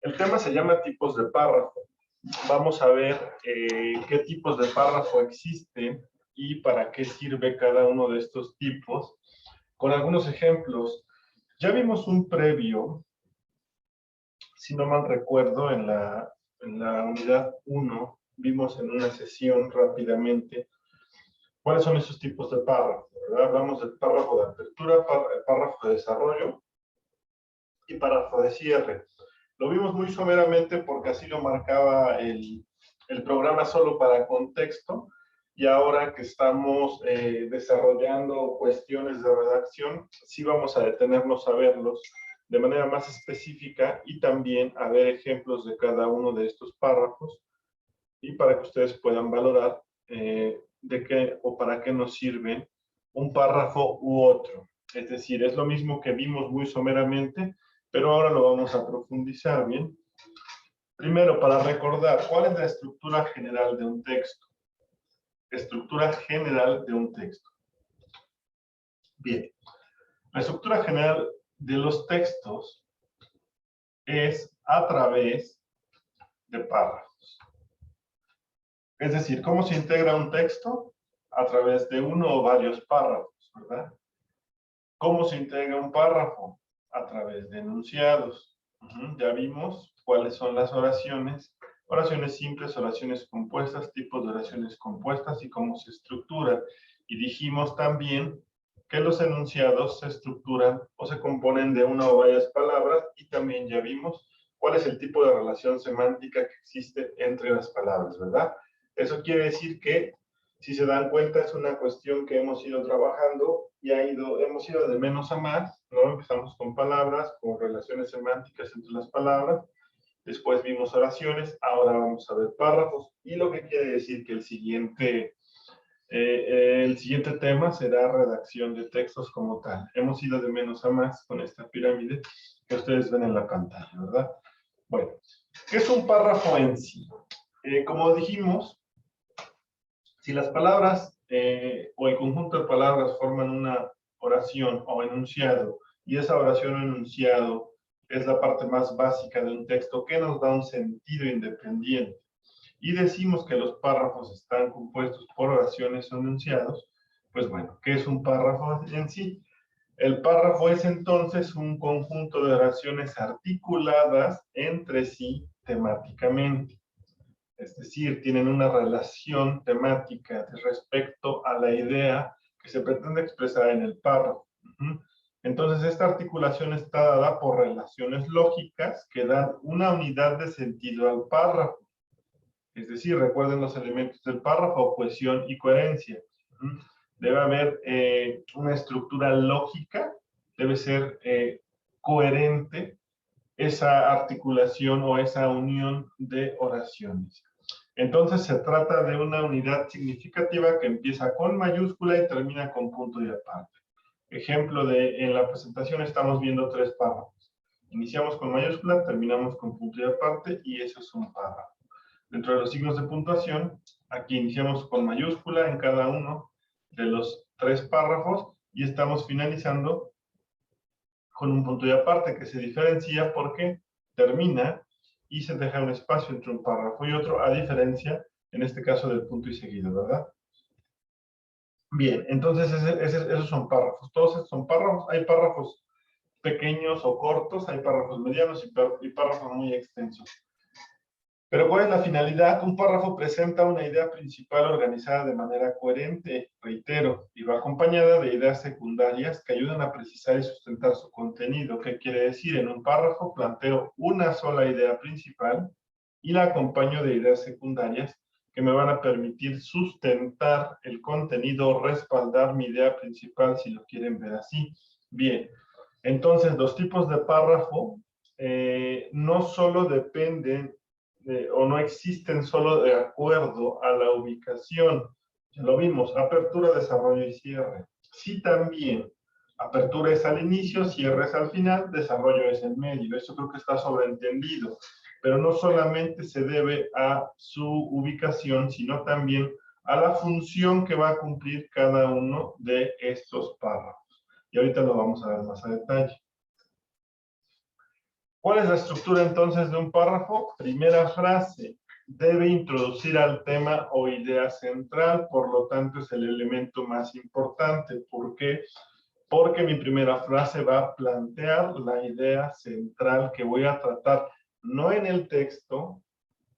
El tema se llama tipos de párrafo. Vamos a ver qué tipos de párrafo existen y para qué sirve cada uno de estos tipos, con algunos ejemplos. Ya vimos un previo, si no mal recuerdo, en la unidad 1, vimos en una sesión rápidamente cuáles son esos tipos de párrafo, ¿verdad? Hablamos del párrafo de apertura, párrafo de desarrollo y párrafo de cierre. Lo vimos muy someramente porque así lo marcaba el programa solo para contexto, y ahora que estamos desarrollando cuestiones de redacción, sí vamos a detenernos a verlos de manera más específica y también a ver ejemplos de cada uno de estos párrafos y para que ustedes puedan valorar de qué o para qué nos sirven un párrafo u otro. Es decir, es lo mismo que vimos muy someramente, pero ahora lo vamos a profundizar, ¿bien? Primero, para recordar, ¿cuál es la estructura general de un texto? Estructura general de un texto. Bien, la estructura general de los textos es a través de párrafos. Es decir, ¿cómo se integra un texto? A través de uno o varios párrafos, ¿verdad? ¿Cómo se integra un párrafo? A través de enunciados. Ya vimos cuáles son las oraciones. Oraciones simples, oraciones compuestas, tipos de oraciones compuestas y cómo se estructuran. Y dijimos también que los enunciados se estructuran o se componen de una o varias palabras, y también ya vimos cuál es el tipo de relación semántica que existe entre las palabras, ¿verdad? Eso quiere decir que, si se dan cuenta, es una cuestión que hemos ido trabajando y hemos ido de menos a más, ¿no? Empezamos con palabras, con relaciones semánticas entre las palabras, después vimos oraciones, ahora vamos a ver párrafos, y lo que quiere decir que el siguiente tema será redacción de textos como tal. Hemos ido de menos a más con esta pirámide que ustedes ven en la pantalla, ¿verdad? Bueno, ¿qué es un párrafo en sí? Como dijimos, si las palabras o el conjunto de palabras forman una oración o enunciado, y esa oración o enunciado es la parte más básica de un texto que nos da un sentido independiente, y decimos que los párrafos están compuestos por oraciones o enunciados, pues bueno, ¿qué es un párrafo en sí? El párrafo es entonces un conjunto de oraciones articuladas entre sí temáticamente. Es decir, tienen una relación temática respecto a la idea que se pretende expresar en el párrafo. Entonces, esta articulación está dada por relaciones lógicas que dan una unidad de sentido al párrafo. Es decir, recuerden los elementos del párrafo: cohesión y coherencia. Debe haber una estructura lógica, debe ser coherente esa articulación o esa unión de oraciones. Entonces se trata de una unidad significativa que empieza con mayúscula y termina con punto y aparte. Ejemplo en la presentación estamos viendo 3 párrafos. Iniciamos con mayúscula, terminamos con punto y aparte, y eso es un párrafo. Dentro de los signos de puntuación, aquí iniciamos con mayúscula en cada uno de los 3 párrafos y estamos finalizando con un punto y aparte, que se diferencia porque termina y se deja un espacio entre un párrafo y otro, a diferencia, en este caso, del punto y seguido, ¿verdad? Bien, entonces esos son párrafos. Todos estos son párrafos. Hay párrafos pequeños o cortos, hay párrafos medianos y párrafos muy extensos. Pero ¿cuál es la finalidad? Un párrafo presenta una idea principal organizada de manera coherente, reitero, y va acompañada de ideas secundarias que ayudan a precisar y sustentar su contenido. ¿Qué quiere decir? En un párrafo planteo una sola idea principal y la acompaño de ideas secundarias que me van a permitir sustentar el contenido, respaldar mi idea principal, si lo quieren ver así. Bien, entonces los tipos de párrafo no solo dependen o no existen solo de acuerdo a la ubicación. Ya lo vimos: apertura, desarrollo y cierre. Sí, también apertura es al inicio, cierre es al final, desarrollo es en medio. Eso creo que está sobreentendido. Pero no solamente se debe a su ubicación, sino también a la función que va a cumplir cada uno de estos párrafos. Y ahorita lo vamos a ver más a detalle. ¿Cuál es la estructura entonces de un párrafo? Primera frase. Debe introducir al tema o idea central, por lo tanto es el elemento más importante. ¿Por qué? Porque mi primera frase va a plantear la idea central que voy a tratar, no en el texto,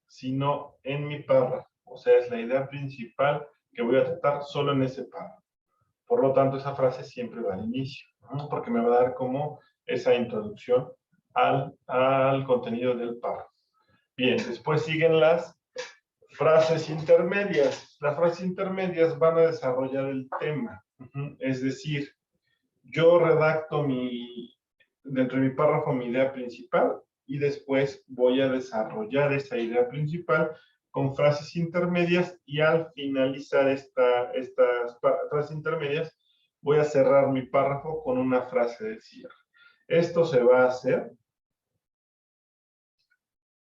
sino en mi párrafo. O sea, es la idea principal que voy a tratar solo en ese párrafo. Por lo tanto, esa frase siempre va al inicio, ¿no? Porque me va a dar como esa introducción al contenido del párrafo. Bien, después siguen las frases intermedias. Las frases intermedias van a desarrollar el tema. Es decir, yo redacto dentro de mi párrafo mi idea principal y después voy a desarrollar esa idea principal con frases intermedias y al finalizar estas frases intermedias voy a cerrar mi párrafo con una frase de cierre. Esto se va a hacer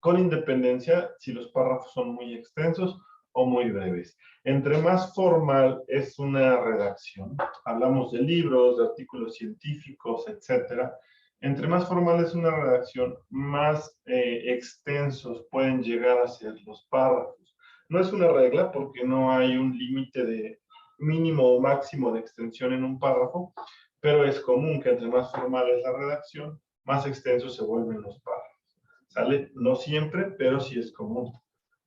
con independencia si los párrafos son muy extensos o muy breves. Entre más formal es una redacción, hablamos de libros, de artículos científicos, etcétera. Entre más formal es una redacción, más extensos pueden llegar a ser los párrafos. No es una regla porque no hay un límite de mínimo o máximo de extensión en un párrafo, pero es común que entre más formal es la redacción, más extensos se vuelven los párrafos. ¿Sale? No siempre, pero sí es común.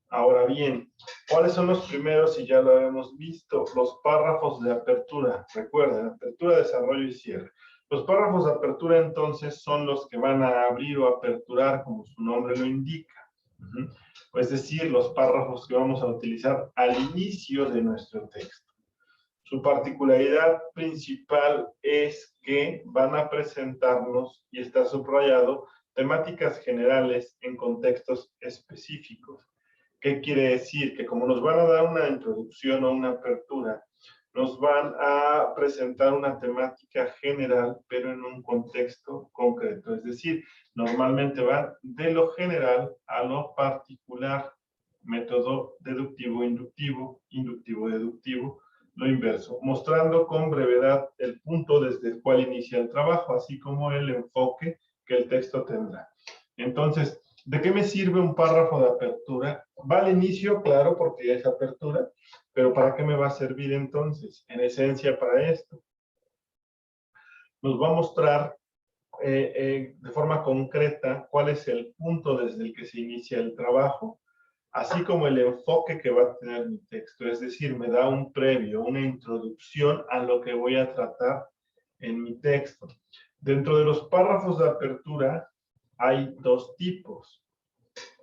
Ahora bien, ¿cuáles son los primeros? Y ya lo hemos visto, los párrafos de apertura. Recuerden, apertura, desarrollo y cierre. Los párrafos de apertura entonces son los que van a abrir o aperturar, como su nombre lo indica. Es decir, los párrafos que vamos a utilizar al inicio de nuestro texto. Su particularidad principal es que van a presentarnos, y está subrayado, temáticas generales en contextos específicos. ¿Qué quiere decir? Que como nos van a dar una introducción o una apertura, nos van a presentar una temática general, pero en un contexto concreto. Es decir, normalmente van de lo general a lo particular. Método deductivo-inductivo, inductivo-deductivo, lo inverso, mostrando con brevedad el punto desde el cual inicia el trabajo, así como el enfoque que el texto tendrá. Entonces, ¿de qué me sirve un párrafo de apertura? Va al inicio, claro, porque es apertura, pero ¿para qué me va a servir entonces? En esencia, para esto. Nos va a mostrar de forma concreta cuál es el punto desde el que se inicia el trabajo, así como el enfoque que va a tener mi texto. Es decir, me da un previo, una introducción a lo que voy a tratar en mi texto. Dentro de los párrafos de apertura hay dos tipos.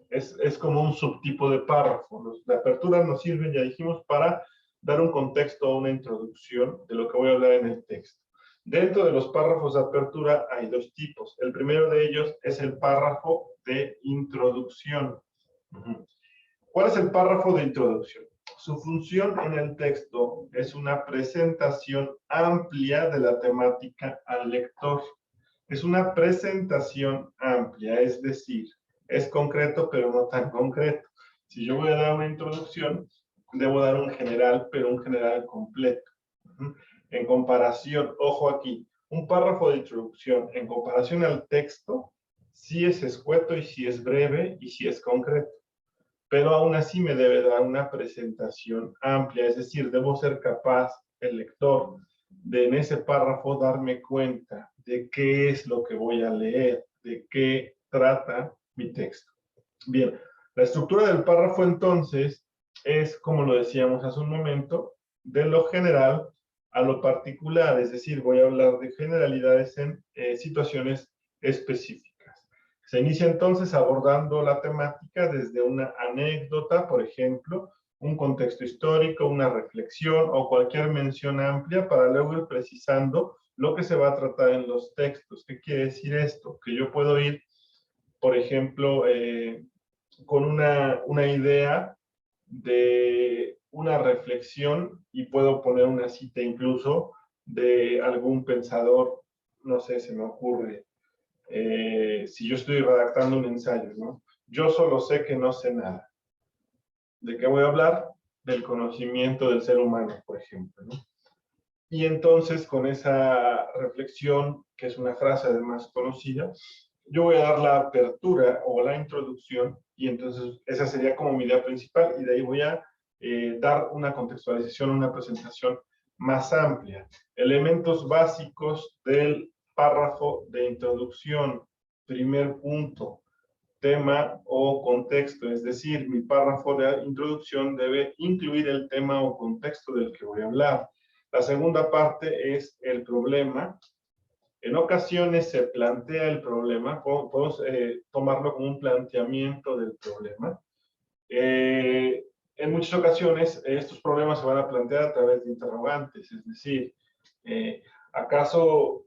Es como un subtipo de párrafo. Los de apertura nos sirven, ya dijimos, para dar un contexto o una introducción de lo que voy a hablar en el texto. Dentro de los párrafos de apertura hay dos tipos. El primero de ellos es el párrafo de introducción. ¿Cuál es el párrafo de introducción? Su función en el texto es una presentación amplia de la temática al lector. Es una presentación amplia, es decir, es concreto pero no tan concreto. Si yo voy a dar una introducción, debo dar un general, pero un general completo. En comparación, ojo aquí, un párrafo de introducción en comparación al texto, sí es escueto y sí es breve y sí es concreto. Pero aún así me debe dar una presentación amplia, es decir, debo ser capaz, el lector, de en ese párrafo darme cuenta de qué es lo que voy a leer, de qué trata mi texto. Bien, la estructura del párrafo entonces es, como lo decíamos hace un momento, de lo general a lo particular, es decir, voy a hablar de generalidades en situaciones específicas. Se inicia entonces abordando la temática desde una anécdota, por ejemplo, un contexto histórico, una reflexión o cualquier mención amplia para luego ir precisando lo que se va a tratar en los textos. ¿Qué quiere decir esto? Que yo puedo ir, por ejemplo, con una idea de una reflexión y puedo poner una cita incluso de algún pensador, no sé, se me ocurre, si yo estoy redactando un ensayo, ¿no? Yo solo sé que no sé nada. ¿De qué voy a hablar? Del conocimiento del ser humano, por ejemplo, ¿no? Y entonces, con esa reflexión, que es una frase además conocida, yo voy a dar la apertura o la introducción y entonces esa sería como mi idea principal y de ahí voy a dar una contextualización, una presentación más amplia. Elementos básicos del párrafo de introducción. Primer punto, tema o contexto, es decir, mi párrafo de introducción debe incluir el tema o contexto del que voy a hablar. La segunda parte es el problema. En ocasiones se plantea el problema, podemos tomarlo como un planteamiento del problema. En muchas ocasiones estos problemas se van a plantear a través de interrogantes, es decir, ¿acaso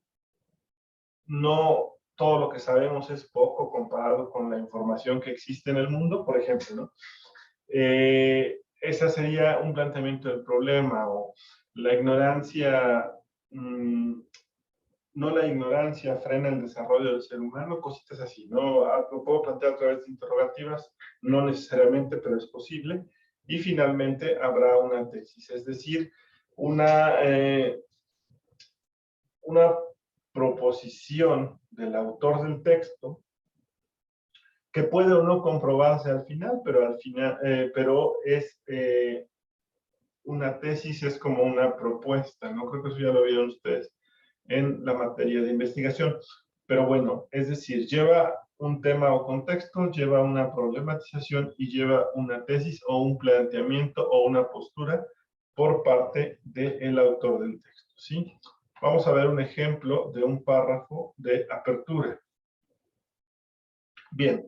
no todo lo que sabemos es poco comparado con la información que existe en el mundo, por ejemplo, ¿no? Ese sería un planteamiento del problema, o la ignorancia, no la ignorancia frena el desarrollo del ser humano, cositas así, ¿no? Lo puedo plantear a través de interrogativas, no necesariamente, pero es posible. Y finalmente habrá una tesis, es decir, una proposición del autor del texto que puede o no comprobarse al final, pero es una tesis, es como una propuesta, ¿no? Creo que eso ya lo vieron ustedes en la materia de investigación. Pero bueno, es decir, lleva un tema o contexto, lleva una problematización y lleva una tesis o un planteamiento o una postura por parte del autor del texto, ¿sí? Vamos a ver un ejemplo de un párrafo de apertura. Bien,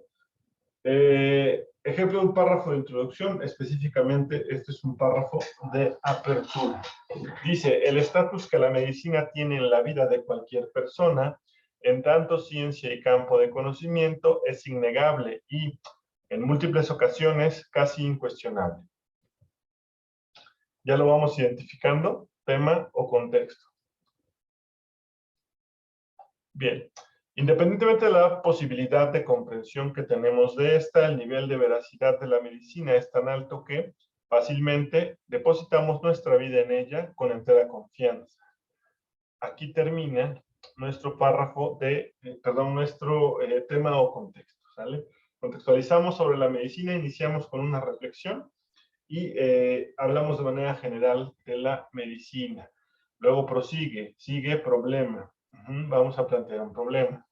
ejemplo de un párrafo de introducción, específicamente este es un párrafo de apertura. Dice, el estatus que la medicina tiene en la vida de cualquier persona, en tanto ciencia y campo de conocimiento, es innegable y, en múltiples ocasiones, casi incuestionable. Ya lo vamos identificando, tema o contexto. Bien, independientemente de la posibilidad de comprensión que tenemos de esta, el nivel de veracidad de la medicina es tan alto que fácilmente depositamos nuestra vida en ella con entera confianza. Aquí termina nuestro párrafo de, nuestro tema o contexto, ¿sale? Contextualizamos sobre la medicina, iniciamos con una reflexión y hablamos de manera general de la medicina. Luego sigue problema. Vamos a plantear un problema.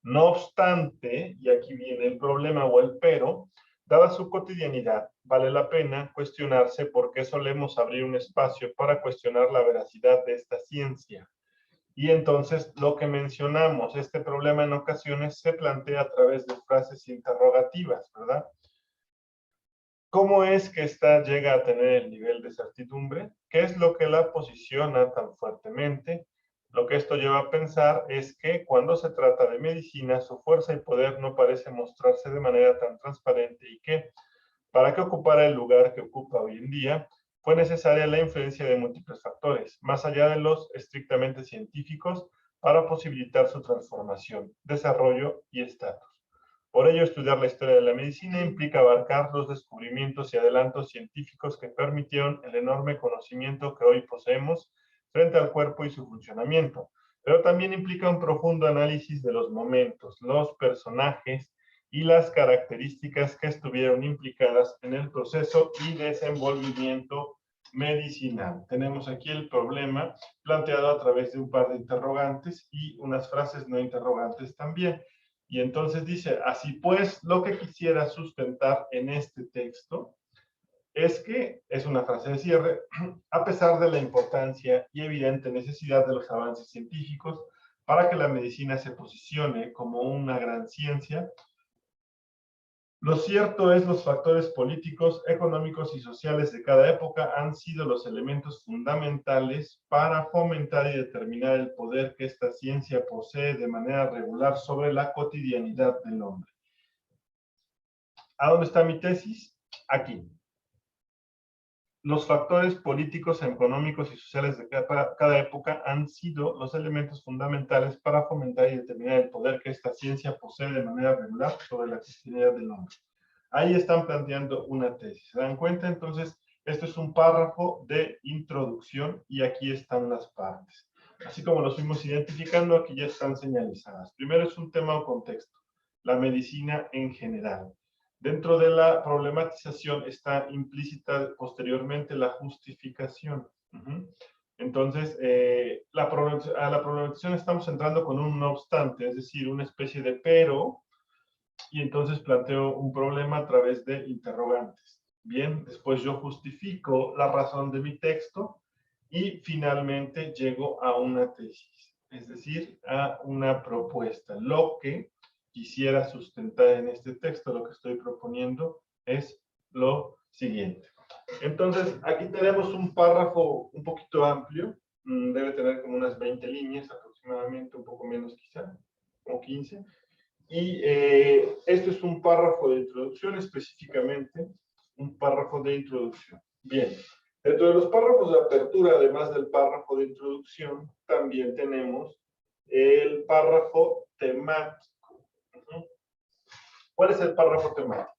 No obstante, y aquí viene el problema o el pero, dada su cotidianidad, vale la pena cuestionarse por qué solemos abrir un espacio para cuestionar la veracidad de esta ciencia. Y entonces lo que mencionamos, este problema en ocasiones se plantea a través de frases interrogativas, ¿verdad? ¿Cómo es que esta llega a tener el nivel de certidumbre? ¿Qué es lo que la posiciona tan fuertemente? Lo que esto lleva a pensar es que cuando se trata de medicina, su fuerza y poder no parece mostrarse de manera tan transparente y que, para que ocupara el lugar que ocupa hoy en día, fue necesaria la influencia de múltiples factores, más allá de los estrictamente científicos, para posibilitar su transformación, desarrollo y estatus. Por ello, estudiar la historia de la medicina implica abarcar los descubrimientos y adelantos científicos que permitieron el enorme conocimiento que hoy poseemos frente al cuerpo y su funcionamiento, pero también implica un profundo análisis de los momentos, los personajes y las características que estuvieron implicadas en el proceso y desenvolvimiento medicinal. Tenemos aquí el problema planteado a través de un par de interrogantes y unas frases no interrogantes también. Y entonces dice, así pues, lo que quisiera sustentar en este texto es que, es una frase de cierre, a pesar de la importancia y evidente necesidad de los avances científicos para que la medicina se posicione como una gran ciencia, lo cierto es los factores políticos, económicos y sociales de cada época han sido los elementos fundamentales para fomentar y determinar el poder que esta ciencia posee de manera regular sobre la cotidianidad del hombre. ¿A dónde está mi tesis? Aquí. Los factores políticos, económicos y sociales de cada época han sido los elementos fundamentales para fomentar y determinar el poder que esta ciencia posee de manera regular sobre la cotidianidad del hombre. Ahí están planteando una tesis. ¿Se dan cuenta? Entonces, esto es un párrafo de introducción y aquí están las partes. Así como los fuimos identificando, aquí ya están señalizadas. Primero es un tema o contexto. la medicina en general. Dentro de la problematización está implícita posteriormente la justificación. Entonces, a la problematización estamos entrando con un no obstante, es decir, una especie de pero, y entonces planteo un problema a través de interrogantes. Bien, después yo justifico la razón de mi texto y finalmente llego a una tesis, es decir, a una propuesta. Lo que quisiera sustentar en este texto, lo que estoy proponiendo, es lo siguiente. Entonces, aquí tenemos un párrafo un poquito amplio, debe tener como unas 20 líneas aproximadamente, un poco menos quizá, como 15. Y este es un párrafo de introducción, específicamente un párrafo de introducción. Bien, dentro de los párrafos de apertura, además del párrafo de introducción, también tenemos el párrafo temático. ¿Cuál es el párrafo temático?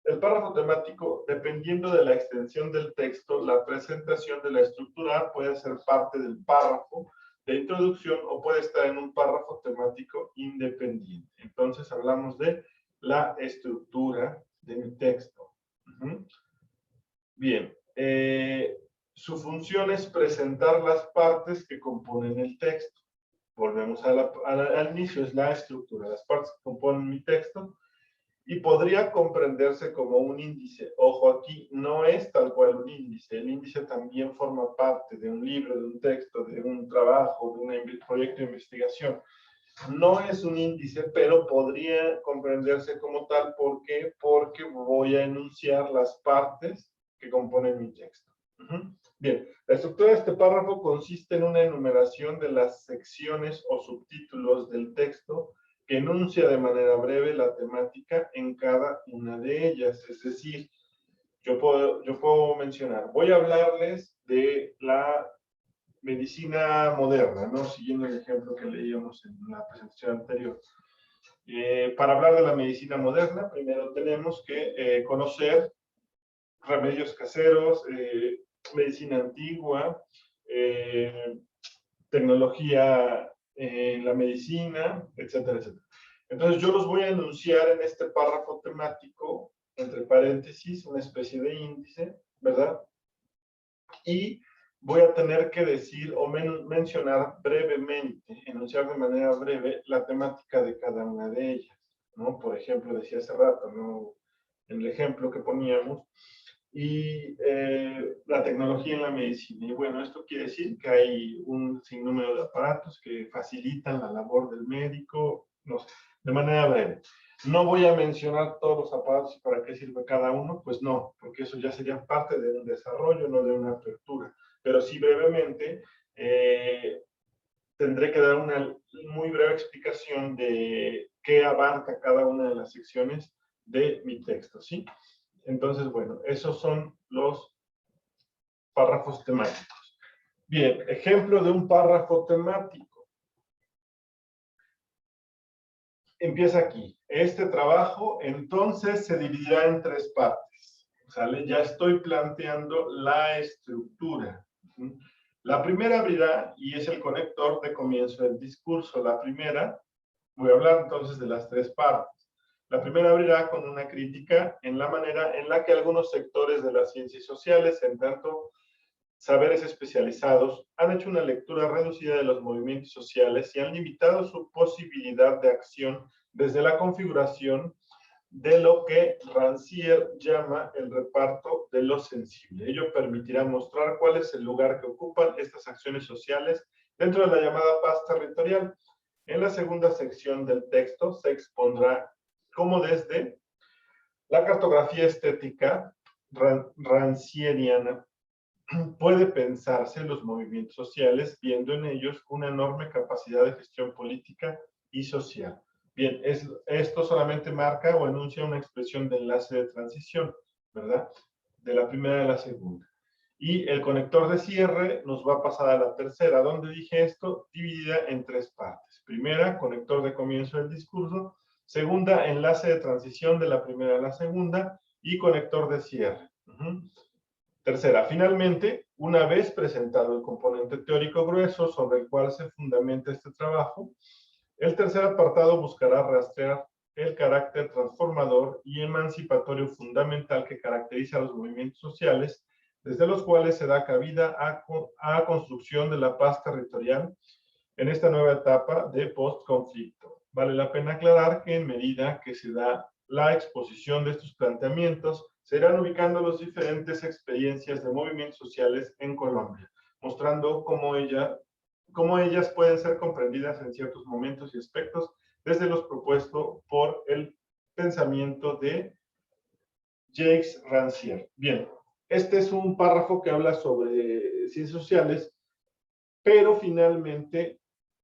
El párrafo temático, dependiendo de la extensión del texto, la presentación de la estructura puede ser parte del párrafo de introducción o puede estar en un párrafo temático independiente. Entonces hablamos de la estructura de mi texto. Bien, su función es presentar las partes que componen el texto. Volvemos al inicio, es la estructura, las partes que componen mi texto. Y podría comprenderse como un índice. Ojo, aquí no es tal cual un índice. El índice también forma parte de un libro, de un texto, de un trabajo, de un proyecto de investigación. No es un índice, pero podría comprenderse como tal. ¿Por qué? Porque voy a enunciar las partes que componen mi texto. Bien, la estructura de este párrafo consiste en una enumeración de las secciones o subtítulos del texto que enuncia de manera breve la temática en cada una de ellas. Es decir, yo puedo mencionar, voy a hablarles de la medicina moderna, ¿no? Siguiendo el ejemplo que leíamos en la presentación anterior. Para hablar de la medicina moderna, primero tenemos que conocer remedios caseros, medicina antigua, tecnología en la medicina, etcétera, etcétera. Entonces yo los voy a enunciar en este párrafo temático, entre paréntesis, una especie de índice, ¿verdad? Y voy a tener que decir o mencionar brevemente, enunciar de manera breve la temática de cada una de ellas, ¿no? Por ejemplo, decía hace rato, ¿no? En el ejemplo que poníamos, y la tecnología en la medicina. Y bueno, esto quiere decir que hay un sinnúmero de aparatos que facilitan la labor del médico, no sé, de manera breve. No voy a mencionar todos los aparatos y para qué sirve cada uno, pues no, porque eso ya sería parte de un desarrollo, no de una apertura. Pero sí brevemente tendré que dar una muy breve explicación de qué abarca cada una de las secciones de mi texto, ¿sí? Entonces, bueno, esos son los párrafos temáticos. Bien, ejemplo de un párrafo temático. Empieza aquí. Este trabajo, entonces, se dividirá en 3 partes. ¿Sale? Ya estoy planteando la estructura. La primera abrirá y es el conector de comienzo del discurso. La primera, voy a hablar entonces de las 3 partes. La primera abrirá con una crítica en la manera en la que algunos sectores de las ciencias sociales, en tanto saberes especializados, han hecho una lectura reducida de los movimientos sociales y han limitado su posibilidad de acción desde la configuración de lo que Rancière llama el reparto de lo sensible. Ello permitirá mostrar cuál es el lugar que ocupan estas acciones sociales dentro de la llamada paz territorial. En la segunda sección del texto se expondrá cómo desde la cartografía estética rancieriana puede pensarse los movimientos sociales viendo en ellos una enorme capacidad de gestión política y social. Bien, esto solamente marca o enuncia una expresión de enlace de transición, ¿verdad? De la primera a la segunda. Y el conector de cierre nos va a pasar a la tercera, donde dije esto, dividida en 3 partes. Primera, conector de comienzo del discurso. Segunda, enlace de transición de la primera a la segunda. Y conector de cierre. Tercera, finalmente, una vez presentado el componente teórico grueso sobre el cual se fundamenta este trabajo, el tercer apartado buscará rastrear el carácter transformador y emancipatorio fundamental que caracteriza a los movimientos sociales, desde los cuales se da cabida a construcción de la paz territorial en esta nueva etapa de post-conflicto. Vale la pena aclarar que en medida que se da la exposición de estos planteamientos, se irán ubicando las diferentes experiencias de movimientos sociales en Colombia, mostrando cómo ellas pueden ser comprendidas en ciertos momentos y aspectos desde los propuestos por el pensamiento de Jacques Rancière. Bien, este es un párrafo que habla sobre ciencias sociales, pero finalmente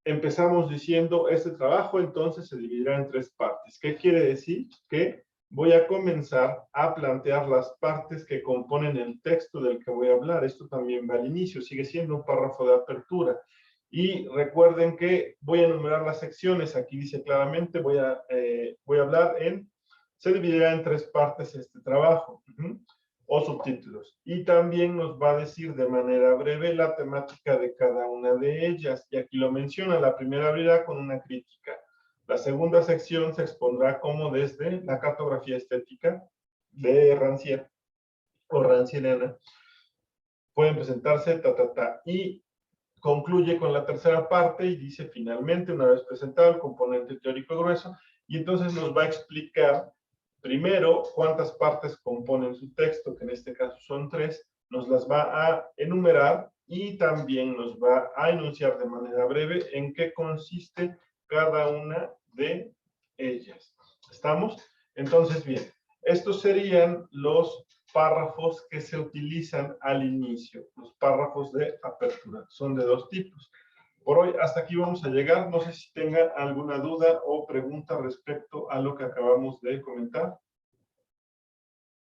empezamos diciendo, este trabajo entonces se dividirá en 3 partes. ¿Qué quiere decir? Que voy a comenzar a plantear las partes que componen el texto del que voy a hablar. Esto también va al inicio, sigue siendo un párrafo de apertura. Y recuerden que voy a enumerar las secciones. Aquí dice claramente, voy a hablar se dividirá en 3 partes este trabajo. O subtítulos. Y también nos va a decir de manera breve la temática de cada una de ellas. Y aquí lo menciona, la primera abrirá con una crítica. La segunda sección se expondrá como desde la cartografía estética de Rancière o rancieriana. Pueden presentarse, y concluye con la tercera parte y dice finalmente, una vez presentado el componente teórico grueso, y entonces nos va a explicar primero cuántas partes componen su texto, que en este caso son 3, nos las va a enumerar y también nos va a enunciar de manera breve en qué consiste cada una de ellas. ¿Estamos? Entonces, bien, estos serían los párrafos que se utilizan al inicio, los párrafos de apertura. Son de 2 tipos. Por hoy, hasta aquí vamos a llegar. No sé si tenga alguna duda o pregunta respecto a lo que acabamos de comentar.